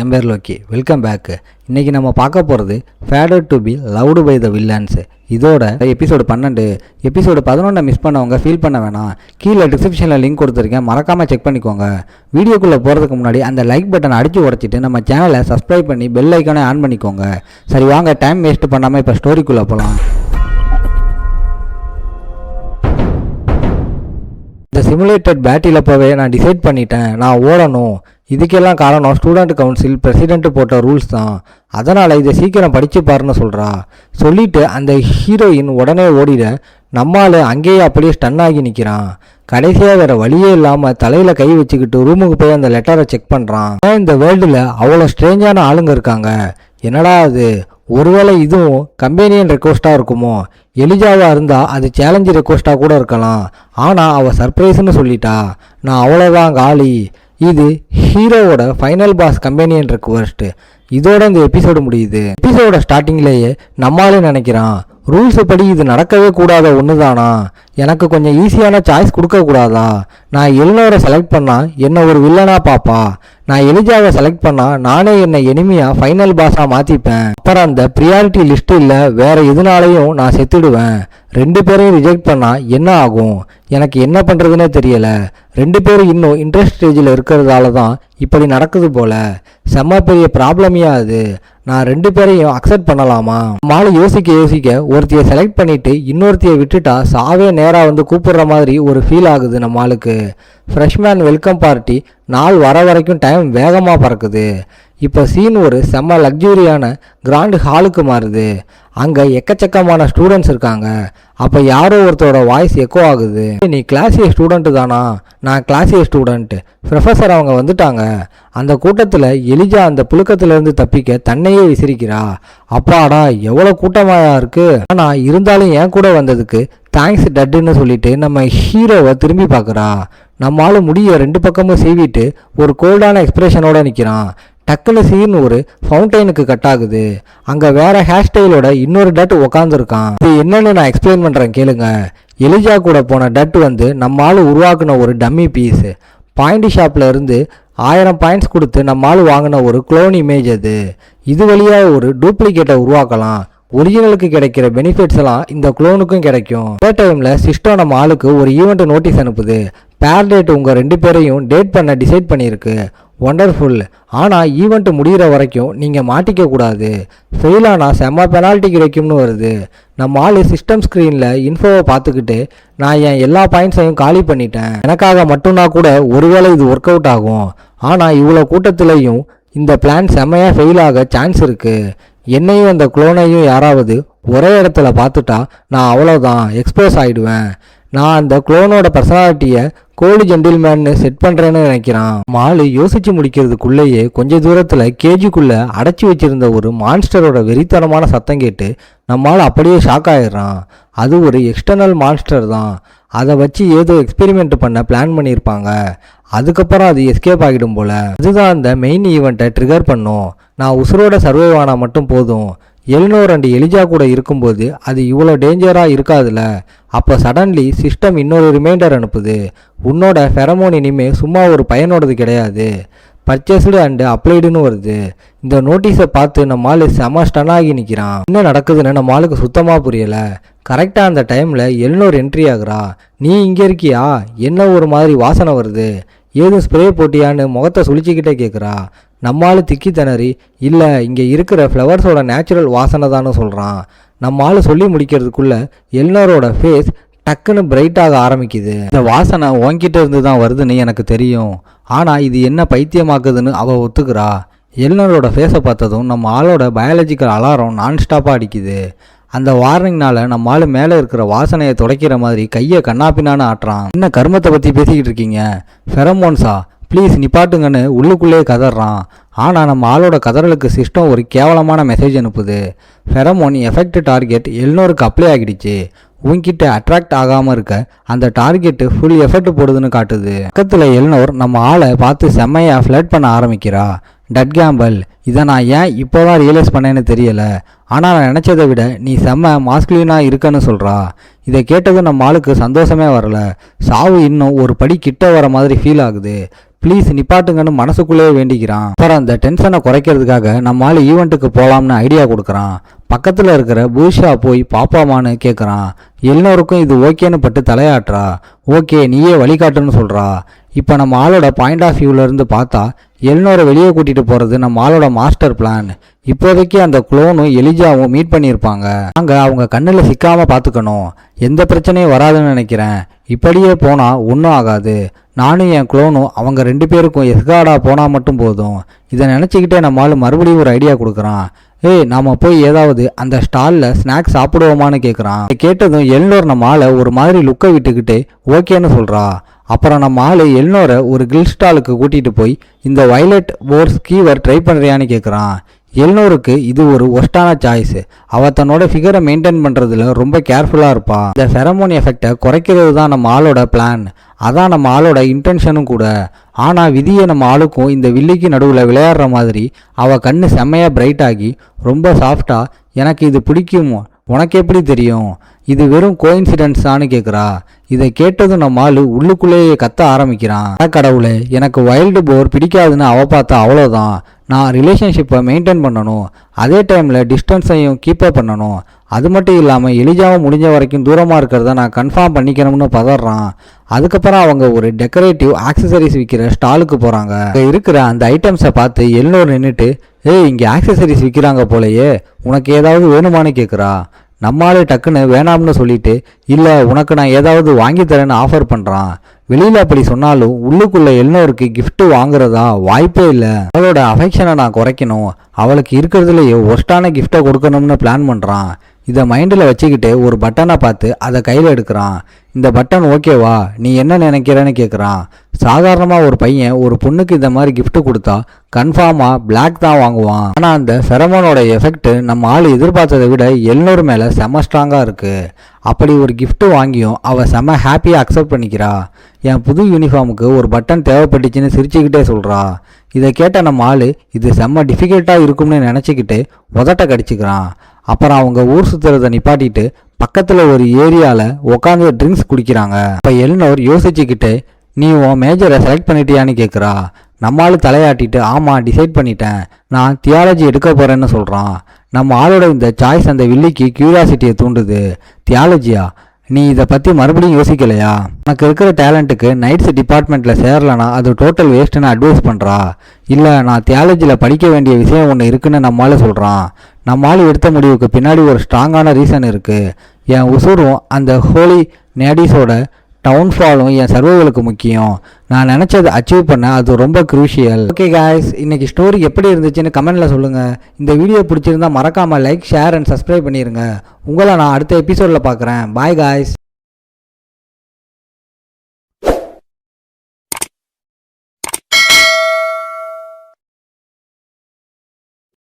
என் பேர் Loki. Welcome back. இன்றைக்கி நம்ம பார்க்க போகிறது fated to be loved by the villains. இதோட எபிசோடு 12. எபிசோடு 11 மிஸ் பண்ணவங்க ஃபீல் பண்ண வேணாம். கீழே டிஸ்கிரிப்ஷனில் லிங்க் கொடுத்துருக்கேன், மறக்காமல் செக் பண்ணிக்கோங்க. வீடியோக்குள்ளே போகிறதுக்கு முன்னாடி அந்த லைக் பட்டனை அடித்து உடச்சிட்டு நம்ம சேனலை சப்ஸ்கிரைப் பண்ணி பெல் ஐக்கானே ஆன் பண்ணிக்கோங்க. சரி வாங்க, டைம் வேஸ்ட் பண்ணாமல் இப்போ ஸ்டோரிக்குள்ளே போகலாம். இந்த சிமுலேட்டட் பேட்டில் போவே நான் டிசைட் பண்ணிட்டேன், நான் ஓடணும். இதுக்கெல்லாம் காரணம் ஸ்டூடெண்ட் கவுன்சில் பிரசிடென்ட் போட்ட ரூல்ஸ் தான். அதனால் இதை சீக்கிரம் படித்து பாருன்னு சொல்கிறா. சொல்லிவிட்டு அந்த ஹீரோயின் உடனே ஓடிட நம்மால் அங்கேயே அப்படியே ஸ்டன் ஆகி நிற்கிறான். கடைசியாக வேறு வழியே இல்லாமல் தலையில் கை வச்சுக்கிட்டு ரூமுக்கு போய் அந்த லெட்டரை செக் பண்ணுறான். இந்த வேர்ல்டில் அவ்வளோ ஸ்ட்ரேஞ்சான ஆளுங்க இருக்காங்க. என்னடா அது, ஒருவேளை இதுவும் கம்பெனியன் ரெக்வஸ்ட்டாக இருக்குமோ? எலிஜாவாக இருந்தால் அது சேலஞ்சு ரெக்வஸ்ட்டாக கூட இருக்கலாம். ஆனால் அவள் சர்ப்ரைஸ்ன்னு சொல்லிட்டா. நான் அவ்வளோதான் காலி. இது ஹீரோவோட ஃபைனல் பாஸ் கம்பெனியன் ரெக்வஸ்ட். இதோட இந்த எபிசோடு முடியுது. எபிசோட ஸ்டார்டிங்லேயே நம்மளாலே நினைக்கிறான், ரூல்ஸ் படி இது நடக்கவே கூடாத ஒன்று தானா? எனக்கு கொஞ்சம் ஈஸியான சாய்ஸ் கொடுக்கக்கூடாதா? நான் எலினோரை செலக்ட் பண்ணால் என்னை ஒரு வில்லனாக பாப்பா. நான் எலிஜாவை செலக்ட் பண்ணால் நானே என்னை எனிமியாக ஃபைனல் பாஸாக மாற்றிப்பேன். அப்புறம் அந்த ப்ரியாரிட்டி லிஸ்ட்டு இல்லை வேறு எதுனாலையும் நான் செத்துடுவேன். 2 பேரையும் ரிஜெக்ட் பண்ணால் என்ன ஆகும்? எனக்கு என்ன பண்ணுறதுனே தெரியலை. 2 பேரும் இன்னும் இன்ட்ரெஸ்ட் ஸ்டேஜில் இருக்கிறதால தான் இப்படி நடக்குது போல. செம்ம பெரிய ப்ராப்ளமையா அது. நான் 2 பேரையும் அக்செப்ட் பண்ணலாமா? மாலை யோசிக்க ஒருத்தையை செலக்ட் பண்ணிட்டு இன்னொருத்தையை விட்டுட்டா சாவே நேராக வந்து கூப்பிடுற மாதிரி ஒரு ஃபீல் ஆகுது நம்ம ஆளுக்கு. ஃப்ரெஷ்மேன் வெல்கம் பார்ட்டி நாள் வர வரைக்கும் டைம் வேகமாக பறக்குது. இப்போ சீன் ஒரு செம்ம லக்ஸூரியான கிராண்ட் ஹாலுக்கு மாறுது. அங்கே எக்கச்சக்கமான ஸ்டூடெண்ட்ஸ் இருக்காங்க. அப்போ யாரோ ஒருத்தரோட வாய்ஸ் எக்கோ ஆகுது. நீ கிளாஸ் ஏ ஸ்டூடெண்ட்டு தானா? நான் கிளாஸ் ஏ ஸ்டூடெண்ட். ப்ரொஃபஸர் அவங்க வந்துட்டாங்க. அந்த கூட்டத்தில் எலிஜா அந்த புழுக்கத்திலேருந்து தப்பிக்க தன்னையே விசிரிக்கிறா. அப்பாடா எவ்வளோ கூட்டமாக இருக்கு. ஆனால் இருந்தாலும் என் கூட வந்ததுக்கு தேங்க்ஸ் டட்டுன்னு சொல்லிட்டு நம்ம ஹீரோவை திரும்பி பார்க்குறா. நம்மளால முடிய 2 பக்கமும் சீவிட்டு ஒரு கோல்டான எக்ஸ்பிரஷனோட நிற்கிறான். டக்குன்னு சீன் ஒரு ஃபவுண்டைனுக்கு கட் ஆகுது. அங்கே வேற ஹேர் ஸ்டைலோட இன்னொரு டட் உக்காந்துருக்கான். இது என்னன்னு நான் எக்ஸ்பிளைன் பண்ணுறேன் கேளுங்க. எலிஜா கூட போன டட் வந்து நம்மளால உருவாக்குன ஒரு டம்மி பீஸ். பாயிண்ட் ஷாப்பில் இருந்து 1000 பாயிண்ட்ஸ் கொடுத்து நம்மளால வாங்கின ஒரு க்ளோன் இமேஜ் அது. இது வழியாக ஒரு டூப்ளிகேட்டை உருவாக்கலாம். ஒரிஜினலுக்கு கிடைக்கிற பெனிஃபிட்ஸ் எல்லாம் இந்த குளோனுக்கும் கிடைக்கும். அதே டைமில் சிஸ்டம் நம்ம ஆளுக்கு ஒரு ஈவெண்ட் நோட்டீஸ் அனுப்புது. பேர் டேட் உங்கள் 2 பேரையும் டேட் பண்ண டிசைட் பண்ணியிருக்கு. ஒண்டர்ஃபுல். ஆனால் ஈவெண்ட் முடிகிற வரைக்கும் நீங்கள் மாட்டிக்க கூடாது. ஃபெயில் ஆனால் செம்ம பெனால்ட்டி கிடைக்கும்னு வருது. நம்ம ஆள் சிஸ்டம் ஸ்க்ரீனில் இன்ஃபோவை பார்த்துக்கிட்டு நான் என் எல்லா பாயிண்ட்ஸையும் காலி பண்ணிட்டேன். எனக்காக மட்டும்னா கூட ஒருவேளை இது ஒர்க் அவுட் ஆகும். ஆனால் இவ்வளோ கூட்டத்திலையும் இந்த பிளான் செம்மையாக ஃபெயில் ஆக சான்ஸ் இருக்குது. என்னையும் அந்த குளோனையும் யாராவது ஒரே இடத்துல பார்த்துட்டா நான் அவ்வளோதான், எக்ஸ்போஸ் ஆகிடுவேன். நான் அந்த குளோனோட பர்சனாலிட்டியை கோல்டு ஜென்டில்மேன்னு செட் பண்ணுறேன்னு நினைக்கிறான். மாலு யோசிச்சு முடிக்கிறதுக்குள்ளேயே கொஞ்ச தூரத்தில் கேஜிக்குள்ளே அடைச்சி வச்சிருந்த ஒரு மான்ஸ்டரோட வெறித்தனமான சத்தம் கேட்டு நம்மால் அப்படியே ஷாக் ஆகிடுறான். அது ஒரு எக்ஸ்டர்னல் மான்ஸ்டர் தான். அதை வச்சு ஏதோ எக்ஸ்பெரிமெண்ட் பண்ண பிளான் பண்ணியிருப்பாங்க. அதுக்கப்புறம் அது எஸ்கேப் ஆகிடும் போல. அதுதான் அந்த மெயின் ஈவெண்ட்டை ட்ரிகர் பண்ணும். நான் உசுரோட சர்வைவ் ஆனால் மட்டும் போதும். எலினோர் அண்ட் எலிஜா கூட இருக்கும்போது அது இவ்வளோ டேஞ்சராக இருக்காதுல்ல. அப்போ சடன்லி சிஸ்டம் இன்னொரு ரிமைண்டர் அனுப்புது. உன்னோட ஃபெரமோன் இனிமேல் சும்மா ஒரு பையனோடது கிடையாது, பர்ச்சேஸ்டு அண்டு அப்ளைடுன்னு வருது. இந்த நோட்டீஸை பார்த்து நம்ம ஆள் செம ஸ்டன் ஆகி நிற்கிறான். என்ன நடக்குதுன்னு நம்ம ஆளுக்கு சுத்தமாக புரியலை. கரெக்டாக அந்த டைமில் எலினோர் என்ட்ரி ஆகுறா. நீ இங்கே இருக்கியா? என்ன ஒரு மாதிரி வாசனை வருது, ஏதும் ஸ்ப்ரே போட்டியான்னு முகத்தை சுழிச்சிக்கிட்டே கேட்குறா. நம்மால் திக்கி திணறி இல்லை இங்கே இருக்கிற ஃப்ளவர்ஸோட நேச்சுரல் வாசனை தான்னு சொல்கிறான். நம்மால் சொல்லி முடிக்கிறதுக்குள்ள எலினோரோட ஃபேஸ் டக்குன்னு பிரைட்டாக ஆரம்பிக்குது. இந்த வாசனை உன்கிட்ட இருந்து தான் வருதுன்னு எனக்கு தெரியும். ஆனால் இது என்ன பைத்தியமாக்குதுன்னு அவள் ஒத்துக்கிறா. எலினோரோட ஃபேஸை பார்த்ததும் நம்ம ஆளோட பயாலஜிக்கல் அலாரம் நான்ஸ்டாப்பாக அடிக்குது. அந்த வார்னிங்னால நம்ம ஆள் மேலே இருக்கிற வாசனையை துடைக்கிற மாதிரி கையை கண்ணாப்பினான்னு ஆட்டுறான். என்ன கர்மத்தை பற்றி பேசிக்கிட்டு இருக்கீங்க? ஃபெரமோன்ஸா, ப்ளீஸ் நிப்பாட்டுங்கன்னு உள்ளுக்குள்ளேயே கதறான். ஆனால் நம்ம ஆளோட கதறலுக்கு சிஸ்டம் ஒரு கேவலமான மெசேஜ் அனுப்புது. ஃபெரமோன் எஃபெக்ட் டார்கெட் எலினோருக்கு அப்ளை ஆகிடுச்சு. உன்கிட்ட அட்ராக்ட் ஆகாமல் இருக்க அந்த டார்கெட்டு ஃபுல் எஃபெக்ட் போடுதுன்னு காட்டுது. பக்கத்தில் எலினோர் நம்ம ஆளை பார்த்து செம்மையாக ஃப்ளட் பண்ண ஆரம்பிக்கிறா. டட் கேம்பல். இதை நான் ஏன் இப்போ தான் ரியலைஸ் பண்ணேன்னு தெரியல. ஆனால் நான் நினச்சதை விட நீ செம்ம மாஸ்குலினாக இருக்கன்னு சொல்கிறா. இதை கேட்டதும் நம்ம ஆளுக்கு சந்தோஷமே வரல. சாவு இன்னும் ஒரு படி கிட்ட வர மாதிரி ஃபீல் ஆகுது. ப்ளீஸ் நிப்பாட்டுங்கன்னு மனசுக்குள்ளேயே வேண்டிக்கிறான். அப்புறம் அந்த டென்ஷனை குறைக்கிறதுக்காக நம்ம ஆள் ஈவெண்ட்டுக்கு போகலாம்னு ஐடியா கொடுக்குறான். பக்கத்தில் இருக்கிற பூஷா போய் பாப்பாமான்னு கேட்குறான். எல்லோருக்கும் இது ஓகேன்னு பட்டு தலையாட்டுறா. ஓகே நீயே வழிகாட்டுன்னு சொல்கிறா. இப்போ நம்ம ஆளோட பாயிண்ட் ஆஃப் வியூவிலேருந்து பார்த்தா எல்னோரை வெளியே கூட்டிகிட்டு போகிறது நம்ம ஆளோட மாஸ்டர் பிளான். இப்போதைக்கு அந்த குளோனும் எலிஜாவும் மீட் பண்ணியிருப்பாங்க. நாங்கள் அவங்க கண்ணில் சிக்காமல் பார்த்துக்கணும். எந்த பிரச்சனையும் வராதுன்னு நினைக்கிறேன். இப்படியே போனால் ஒன்றும் ஆகாது. நானும் என் குளோனும் அவங்க 2 பேருக்கும் எஸ்கார்டா போனால் மட்டும் போதும். இதை நினச்சிக்கிட்டே நம்ம ஆள் மறுபடியும் ஒரு ஐடியா கொடுக்குறான். ஏய் நாம போய் ஏதாவது அந்த ஸ்டாலில் ஸ்நாக்ஸ் சாப்பிடுவோமான்னு கேட்குறான். கேட்டதும் எல்னோர் நம்ம ஆளை ஒரு மாதிரி லுக்கை விட்டுக்கிட்டு ஓகேன்னு சொல்கிறா. அப்புறம் நம்ம ஆள் எல்னோரை ஒரு கில் ஸ்டாலுக்கு கூட்டிகிட்டு போய் இந்த வயலட் போர்ஸ் கீவர் ட்ரை பண்ணுறியான்னு கேட்குறான். எல்னோருக்கு இது ஒரு ஒஸ்டான சாய்ஸ். அவள் தன்னோட ஃபிகரை மெயின்டைன் பண்ணுறதுல ரொம்ப கேர்ஃபுல்லாக இருப்பா. இந்த ஃபெரமோன் எஃபெக்டை குறைக்கிறது தான் நம்ம ஆளோட பிளான். அதான் நம்ம ஆளோட இன்டென்ஷனும் கூட. ஆனால் விதியை நம்ம ஆளுக்கும் இந்த வில்லிக்கு நடுவில் விளையாடுற மாதிரி அவள் கண்ணு செம்மையாக பிரைட் ஆகி ரொம்ப சாஃப்டாக எனக்கு இது பிடிக்கும் உனக்கு எப்படி தெரியும், இது வெறும் கோயின்சிடென்ஸான்னு கேட்குறா. இதை கேட்டதும் நம்ம ஆளு உள்ளுக்குள்ளேயே கத்த ஆரம்பிக்கிறான். கடவுளே எனக்கு வைல்டு போர் பிடிக்காதுன்னு அவள் பார்த்தா அவ்வளோதான். நான் ரிலேஷன்ஷிப்பை மெயின்டைன் பண்ணணும், அதே டைமில் டிஸ்டன்ஸையும் கீப்பப் பண்ணணும். அது மட்டும் இல்லாமல் எலிஜாவும் முடிஞ்ச வரைக்கும் தூரமாக இருக்கிறத நான் கன்ஃபார்ம் பண்ணிக்கணும்னு பதறான். அதுக்கப்புறம் அவங்க ஒரு டெக்கரேட்டிவ் ஆக்சசரிஸ் விற்கிற ஸ்டாலுக்கு போகிறாங்க. அங்கே இருக்கிற அந்த ஐட்டம்ஸை பார்த்து எல்லோரும் நின்றுட்டு ஏய் இங்கே ஆக்சசரிஸ் விற்கிறாங்க போலையே, உனக்கு ஏதாவது வேணுமான்னு கேட்குறா. நம்மாலே டக்குன்னு வேணாம்னு சொல்லிட்டு இல்லை உனக்கு நான் ஏதாவது வாங்கி தரேன்னு ஆஃபர் பண்ணுறான். வெளியில் அப்படி சொன்னாலும் உள்ளுக்குள்ளே எல்லோருக்கு கிஃப்ட் வாங்குறதா வாய்ப்பே இல்லை. அவளோட அஃபெக்ஷனை நான் குறைக்கணும், அவளுக்கு இருக்கிறதுலையே ஒஸ்டான கிஃப்டை கொடுக்கணும்னு பிளான் பண்ணுறான். இதை மைண்டில் வச்சுக்கிட்டு ஒரு பட்டனை பார்த்து அதை கையில் எடுக்கிறான். இந்த பட்டன் ஓகேவா, நீ என்ன நினைக்கிறேன்னு கேட்குறான். சாதாரணமாக ஒரு பையன் ஒரு பொண்ணுக்கு இந்த மாதிரி கிஃப்ட் கொடுத்தா கன்ஃபார்மாக பிளாக் தான் வாங்குவான். ஆனால் அந்த ஃபெரமோனோட எஃபெக்ட் நம்ம ஆள் எதிர்பார்த்ததை விட எல்லோரும் மேலே செம ஸ்ட்ராங்காக இருக்குது. அப்படி ஒரு கிஃப்ட் வாங்கியும் அவள் செம ஹாப்பியாக அக்செப்ட் பண்ணிக்கிறா. என் புது யூனிஃபார்முக்கு ஒரு பட்டன் தேவைப்பட்டுச்சுன்னு சிரிச்சுக்கிட்டே சொல்கிறா. இதை கேட்ட நம்ம ஆள் இது செம்ம டிஃபிகல்ட்டாக இருக்கும்னு நினச்சிக்கிட்டு உதட்ட கடிச்சிக்கிறான். அப்புறம் அவங்க ஊர் சுற்றுறதை நிப்பாட்டிட்டு பக்கத்தில் ஒரு ஏரியாவில் உட்காந்து ட்ரிங்க்ஸ் குடிக்கிறாங்க. இப்போ எல்னோர் யோசிச்சுக்கிட்டு நீ உன் மேஜரை செலக்ட் பண்ணிட்டியான்னு கேட்குறா. நம்மளால் தலையாட்டிட்டு ஆமாம் டிசைட் பண்ணிட்டேன், நான் தியாலஜி எடுக்க போகிறேன்னு சொல்கிறான். நம்ம ஆளோட இந்த சாய்ஸ் அந்த வில்லிக்கு கியூரியாசிட்டியை தூண்டுது. தியாலஜியா, நீ இதை பற்றி மறுபடியும் யோசிக்கலையா? உனக்கு இருக்கிற டேலண்ட்டுக்கு நைட்ஸ் டிபார்ட்மெண்ட்டில் சேரலனா அது டோட்டல் வேஸ்ட்டுன்னு அட்வைஸ் பண்ணுறா. இல்லை நான் தியாலஜியில் படிக்க வேண்டிய விஷயம் ஒன்று இருக்குன்னு நம்மளால சொல்கிறான். நம்மளால் எடுத்த முடிவுக்கு பின்னாடி ஒரு ஸ்ட்ராங்கான ரீசன் இருக்குது. என் உசுரும் அந்த ஹோலி நேடிஸோட டவுன்ஃபாலும் என் சர்வைவலுக்கு முக்கியம். நான் நினச்சதை அச்சீவ் பண்ண அது ரொம்ப க்ரூஷியல். ஓகே காய்ஸ், இன்றைக்கி ஸ்டோரி எப்படி இருந்துச்சுன்னு கமெண்ட்டில் சொல்லுங்கள். இந்த வீடியோ பிடிச்சிருந்தா மறக்காமல் லைக் ஷேர் அண்ட் சப்ஸ்கிரைப் பண்ணிடுங்க. உங்களை நான் அடுத்த எபிசோடில் பார்க்குறேன். Bye guys.